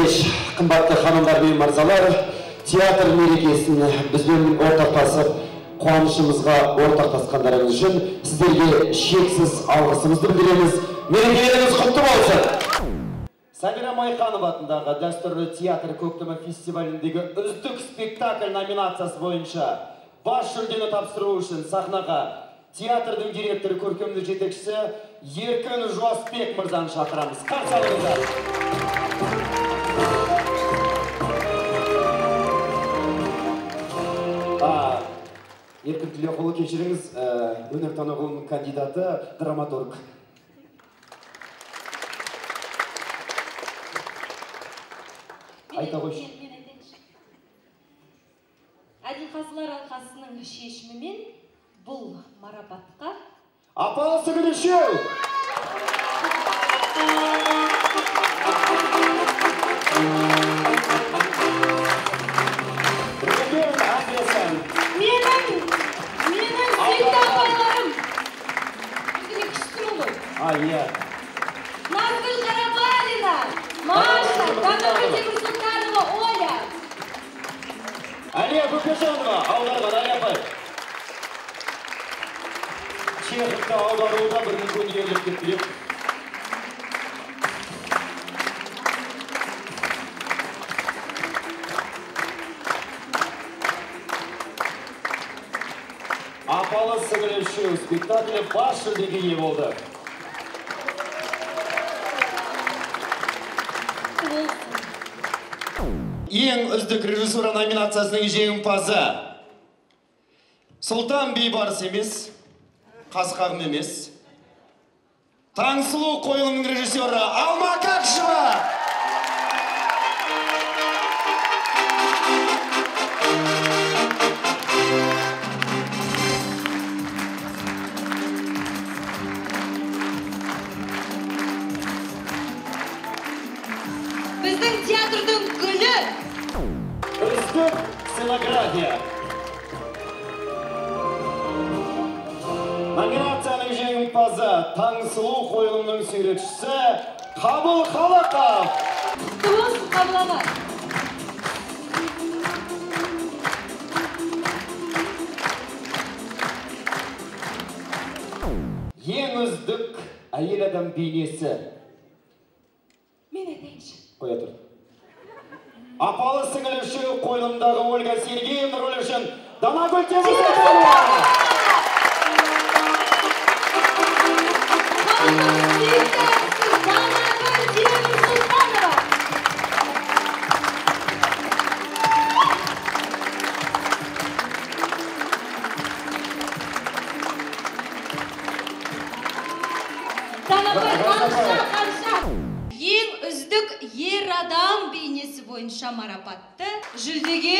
кеш, қымбатты ханымдар мен мырзалар, театр мерекесін бізбен ортақтасып, қуанышымызға ортақтасқандарыңыз үшін сіздерге шексіз алғысымызды білдіреміз. Мерекелеріңіз құтты болсын. Сабира Майқанова атындағы дәстүрлі театр көктемі фестиваліндегі үздік спектакль номинациясы бойынша бас жүлдені тапсыру үшін сахнаға театрдың директоры, көркемдік жетекшісі Еркін Жуасбек мырзаны шақырамыз. Қарсы алыңыздар. Еркін Тілеуқұлы, кешіріңіз, өнертану ғылымының кандидаты, драматург. Айта қойшы. Әділқазылар алқасының шешімімен бұл марапатқа апаласы күлішеу! Менің сүйікті апайларым. Өзіне күштім ұлы. Иә. Назгүл Қарабалина, Маша, Данагүл Темірсұлтанова, Оля. Әлия Көпешанова, аударған Әлия апай. Чеховты аударуға бірдің көнігерлік кеттілеп. Апалы сіңіріші спектаклі бас жүлдеге ие болды. Ең үздік режиссура номинациясының жеңімпазы Сұлтан Бейбарыс емес, Қасқағым емес, Таңсұлу қойылымның режиссері Алма Какшева. Біздің театрдың гүлі. Үздік сценография. Номинацияның жеңімпазы Таңсұлу қойылымның суретшісі Қабыл Қалақов. Құлыс қабылаға. Ең үздік әйел адам бейнесі. Мен әтейші. Қоя тұр. Апалы сіңіліші қойылымдағы Ольга Сергеевна рөлі үшін Данагүл Темірсұлтанова. Ең үздік ер адам бейнесі бойынша марапатты жүлдеге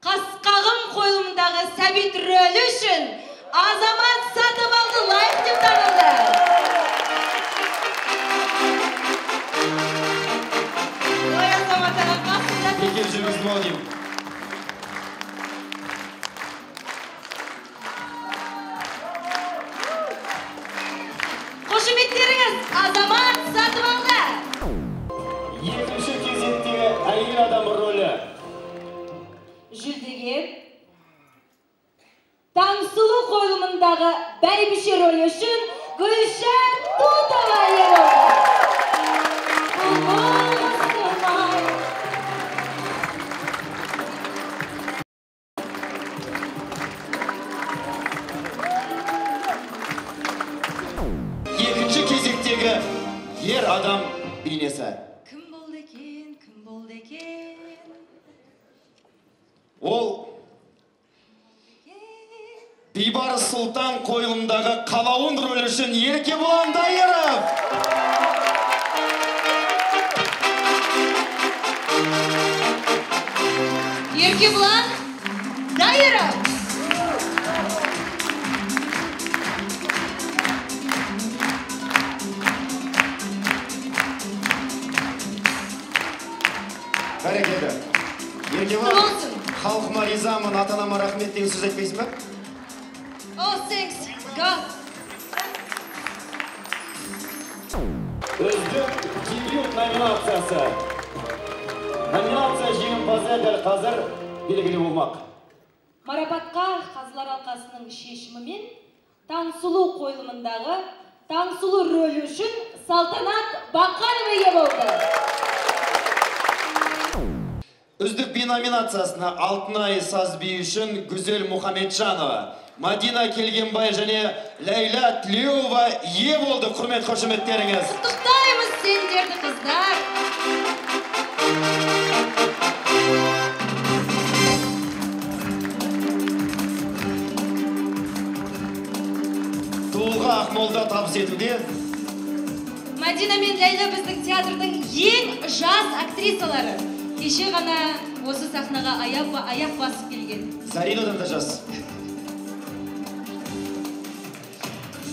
Қасқағым қойылымындағы Сәбит рөлі үшін Азамат Сатыбалды лайық деп танылды. Ой, Азамат аға, қасында Егер жүргізді ма деймін. Қошеметтеріңіз Азамат Сатыбалды. Екінші кезектегі әйел адам рөлі. Жүлдеге Таңсұлу қойылымындағы бәйбіше рөлі үшін Гүлшат Тутова ие болды. Екінші кезектегі ер адам бейнесі. Кім болды екен? Ол Бейбарыс Сұлтан қойылымдағы Қалауын рөлі үшін Еркебұлан Дайыров. Еркебұлан Дайыров. Бәрекелді. Еркебұлан, халқыма ризамын, ата-анама рахмет деген сөз айтпайсың ба? Oh, thanks, God. Үздік дебют номинациясы. Номинация жеңімпазы дәл қазір белгілі болмақ. Марапатқа Қазылар алқасының шешімімен Таңсұлу қойылымындағы Таңсұлу рөлі үшін Салтанат Бақанова ие болды. Үздік би номинациясына Алтынай саз би үшін Гүзел Мұхамеджанова, Мадина Келгенбай және Ләйла Тілеуова ие болды. Құрмет қошеметтеріңіз. Құттықтаймыз сендерді, қыздар. Туылға Ақмолда табыс етуде. Мадина мен Ләйла біздің театрдың ең жас актрисалары. Кеше ғана осы сахнаға аяқ басып келген. Заринадан да жас.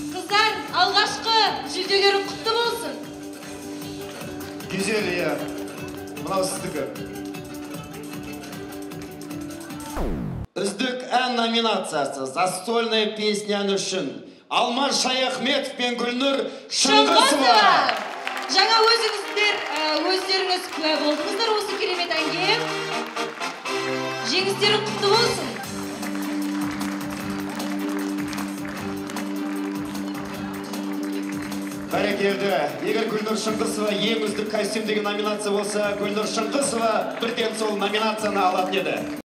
Қыздар, алғашқы жүлделері құтты болсын. Güzel ya. Мынау сіздікі. Үздік ән номинациясы «Застольная песня» үшін Алмаз Шаяхметов пен Гүлнұр Шыңғысова. Жаңа өздеріңіз куә болдыңыздар осы керемет әнге. Жеңістері құтты болсын. Бәрекелді. Егер Гүлнұр Шыңғысова ең үздік костюмдегі номинация болса, Гүлнұр Шыңғысова бірден сол номинацияны алатын еді.